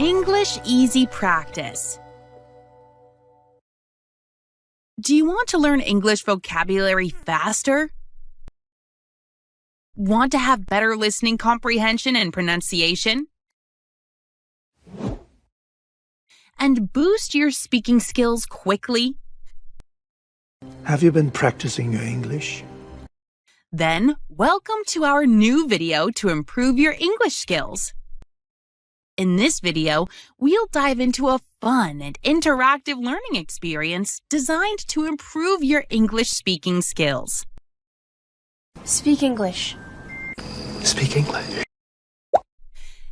English Easy Practice. Do you want to learn English vocabulary faster? Want to have better listening comprehension and pronunciation? And boost your speaking skills quickly? Have you been practicing your English? Then, welcome to our new video to improve your English skills. In this video, we'll dive into a fun and interactive learning experience designed to improve your English speaking skills. Speak English. Speak English.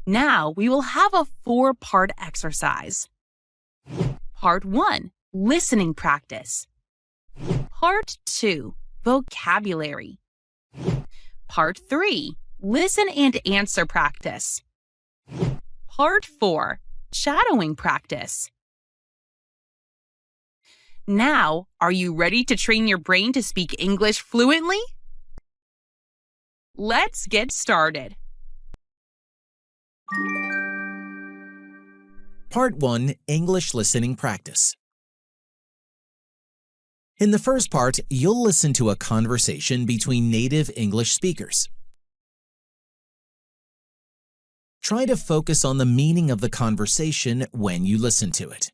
Now, we will have a 4-part exercise. Part 1, listening practice. Part 2, vocabulary. Part 3, listen and answer practice. Part 4, shadowing practice. Now, are you ready to train your brain to speak English fluently? Let's get started. Part 1, English Listening Practice. In the first part, you'll listen to a conversation between native English speakers. Try to focus on the meaning of the conversation when you listen to it.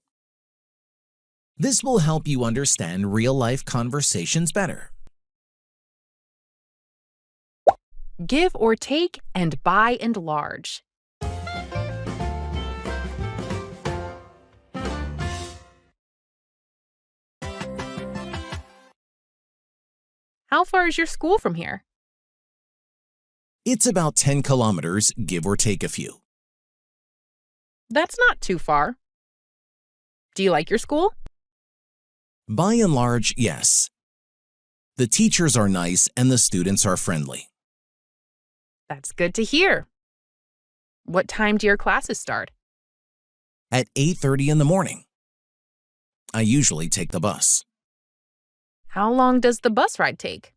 This will help you understand real-life conversations better. Give or take and by and large. How far is your school from here? It's about 10 kilometers, give or take a few. That's not too far. Do you like your school? By and large, yes. The teachers are nice and the students are friendly. That's good to hear. What time do your classes start? At 8:30 in the morning. I usually take the bus. How long does the bus ride take?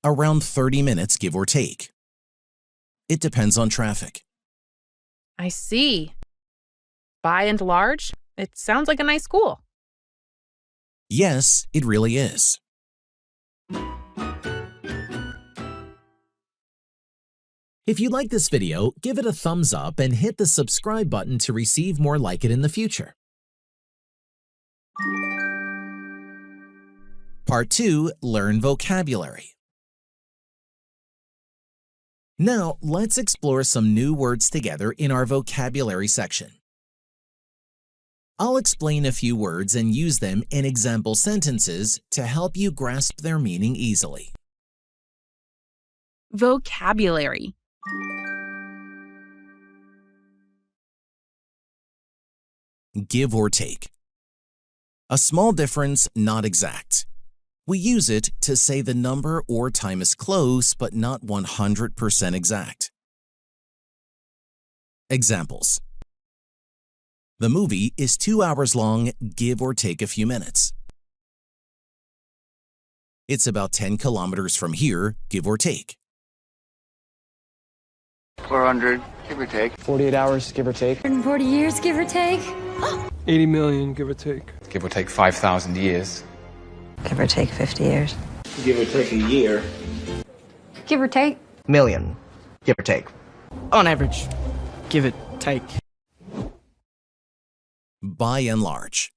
Around 30 minutes, give or take. It depends on traffic. I see. By and large, it sounds like a nice school. Yes, it really is. If you like this video, give it a thumbs up and hit the subscribe button to receive more like it in the future. Part 2, Learn Vocabulary. Now, let's explore some new words together in our vocabulary section. I'll explain a few words and use them in example sentences to help you grasp their meaning easily. Vocabulary. Give or take. A small difference, not exact. We use it to say the number or time is close but not 100% exact. Examples. The movie is 2 hours long, give or take a few minutes. It's about 10 kilometers from here, give or take. 400, give or take. 48 hours, give or take. 140 years, give or take. 80 million, give or take. Give or take 5,000 years. Give or take 50 years. Give or take a year. Give or take. Million, give or take. On average, give it, take. By and large.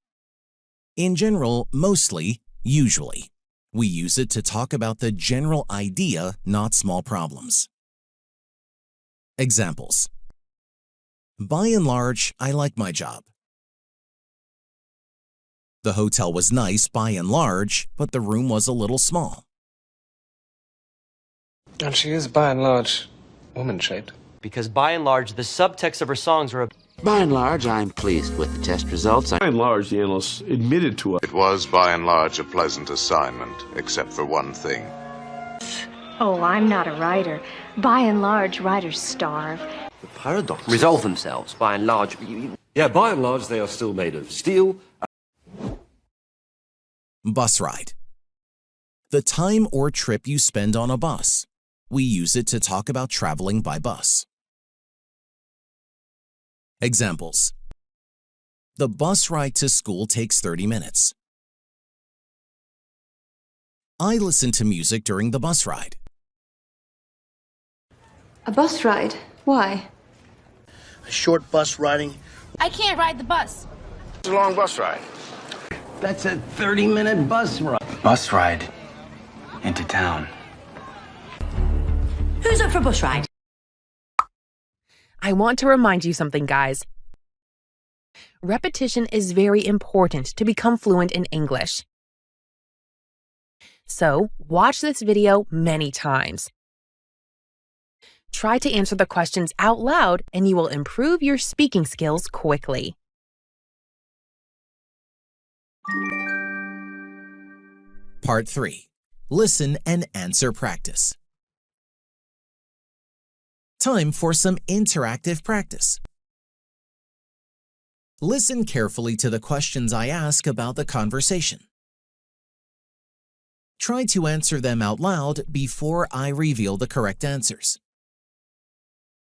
In general, mostly, usually. We use it to talk about the general idea, not small problems. Examples. By and large, I like my job. The hotel was nice by and large, but the room was a little small. And she is by and large woman-shaped. Because by and large, the subtext of her songs are By and large, I'm pleased with the test results. By and large, the analysts admitted to it. It was, by and large, a pleasant assignment, except for one thing. Oh, I'm not a writer. By and large, writers starve. The paradox. resolve themselves. By and large, Yeah, by and large, they are still made of steel. Bus ride. The time or trip you spend on a bus. We use it to talk about traveling by bus. Examples. The bus ride to school takes 30 minutes. I listen to music during the bus ride. A bus ride? Why? A short bus riding. I can't ride the bus. It's a long bus ride. That's a 30-minute bus ride. Bus ride into town. Who's up for a bus ride? I want to remind you something, guys. Repetition is very important to become fluent in English. So, watch this video many times. Try to answer the questions out loud and you will improve your speaking skills quickly. Part 3. Listen and answer practice. Time for some interactive practice. Listen carefully to the questions I ask about the conversation. Try to answer them out loud before I reveal the correct answers.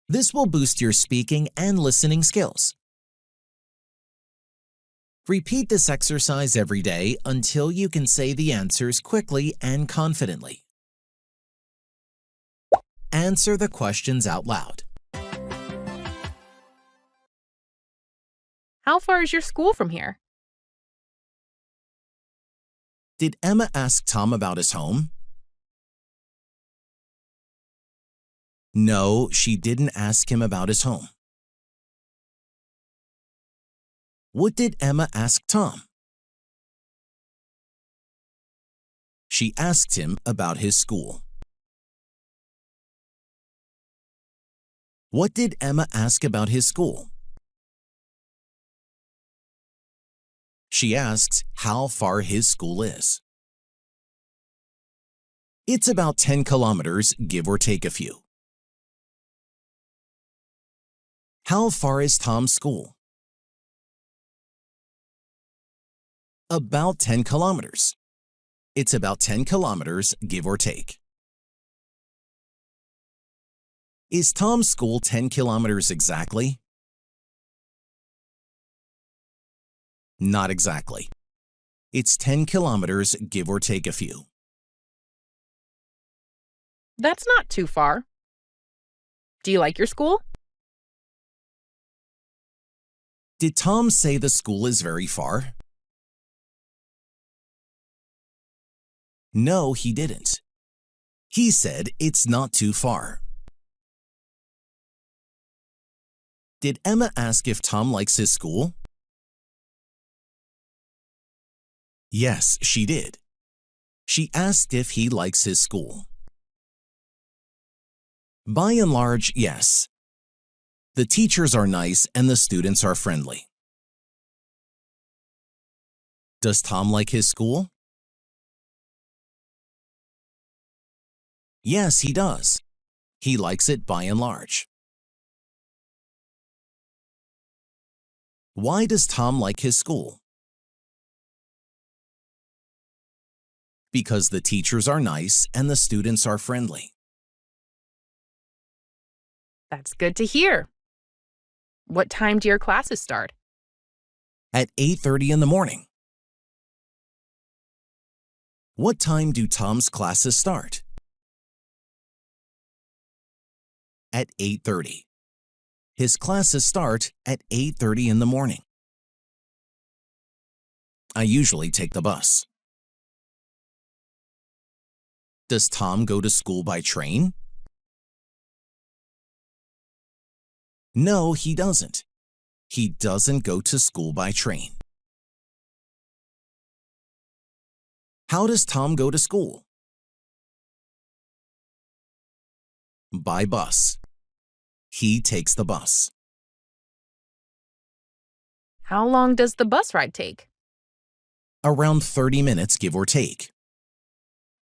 This will boost your speaking and listening skills. Repeat this exercise every day until you can say the answers quickly and confidently. Answer the questions out loud. How far is your school from here? Did Emma ask Tom about his home? No, she didn't ask him about his home. What did Emma ask Tom? She asked him about his school. What did Emma ask about his school? She asked how far his school is. It's about 10 kilometers, give or take a few. How far is Tom's school? About 10 kilometers. It's about 10 kilometers, give or take. Is Tom's school 10 kilometers exactly? Not exactly. It's 10 kilometers, give or take a few. That's not too far. Do you like your school? Did Tom say the school is very far? No, he didn't. He said it's not too far. Did Emma ask if Tom likes his school? Yes, she did. She asked if he likes his school. By and large, yes. The teachers are nice and the students are friendly. Does Tom like his school? Yes, he does. He likes it by and large. Why does Tom like his school? Because the teachers are nice and the students are friendly. That's good to hear. What time do your classes start? At 8:30 in the morning. What time do Tom's classes start? At 8:30. His classes start at 8:30 in the morning. I usually take the bus. Does Tom go to school by train? No, he doesn't. He doesn't go to school by train. How does Tom go to school? By bus. He takes the bus. How long does the bus ride take? Around 30 minutes, give or take.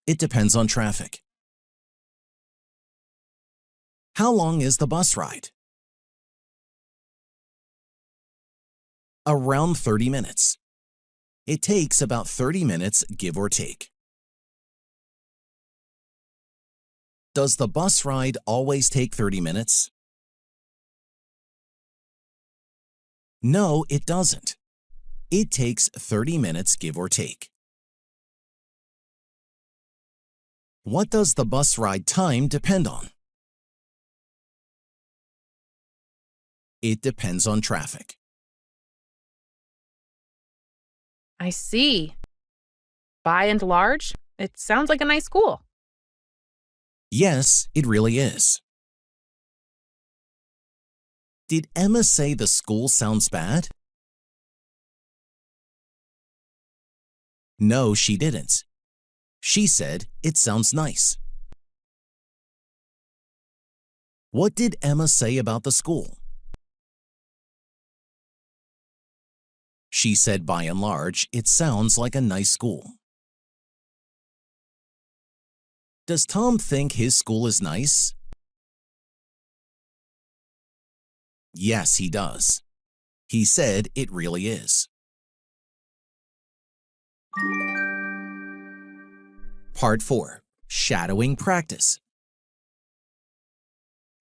It depends on traffic. How long is the bus ride? Around 30 minutes. It takes about 30 minutes, give or take. Does the bus ride always take 30 minutes? No, it doesn't. It takes 30 minutes, give or take. What does the bus ride time depend on? It depends on traffic. I see. By and large, it sounds like a nice school. Yes, it really is. Did Emma say the school sounds bad? No, she didn't. She said it sounds nice. What did Emma say about the school? She said by and large, it sounds like a nice school. Does Tom think his school is nice? Yes, he does. He said it really is. Part 4. Shadowing practice.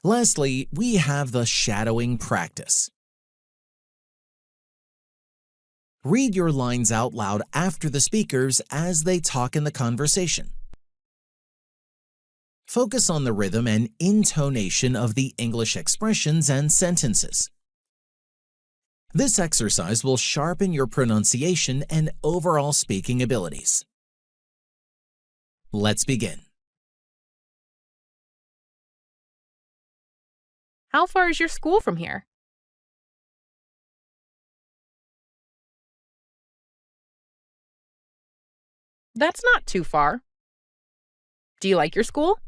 Lastly, we have the shadowing practice. Read your lines out loud after the speakers as they talk in the conversation. Focus on the rhythm and intonation of the English expressions and sentences. This exercise will sharpen your pronunciation and overall speaking abilities. Let's begin. How far is your school from here? That's not too far. Do you like your school?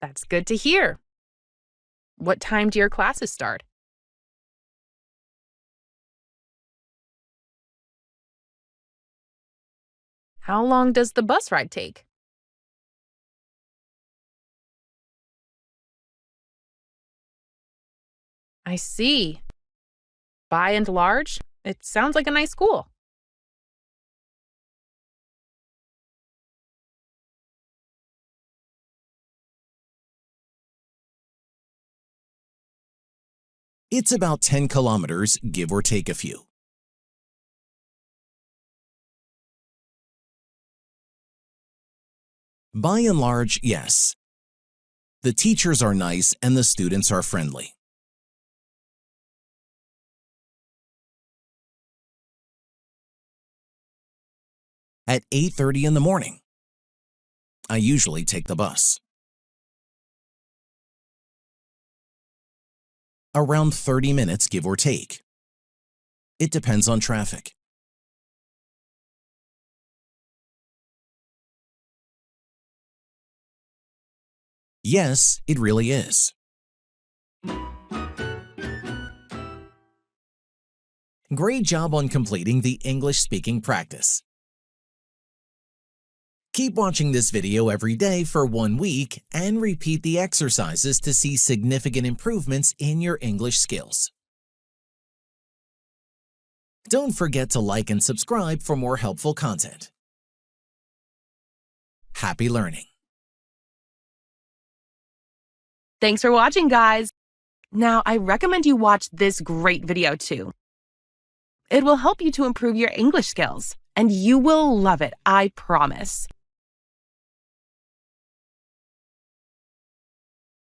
That's good to hear. What time do your classes start? How long does the bus ride take? I see. By and large, it sounds like a nice school. It's about 10 kilometers, give or take a few. By and large, yes. The teachers are nice and the students are friendly. At 8:30 in the morning, I usually take the bus. Around 30 minutes, give or take. It depends on traffic. Yes, it really is. Great job on completing the English speaking practice. Keep watching this video every day for 1 week and repeat the exercises to see significant improvements in your English skills. Don't forget to like and subscribe for more helpful content. Happy learning! Thanks for watching, guys! Now, I recommend you watch this great video too. It will help you to improve your English skills, and you will love it, I promise.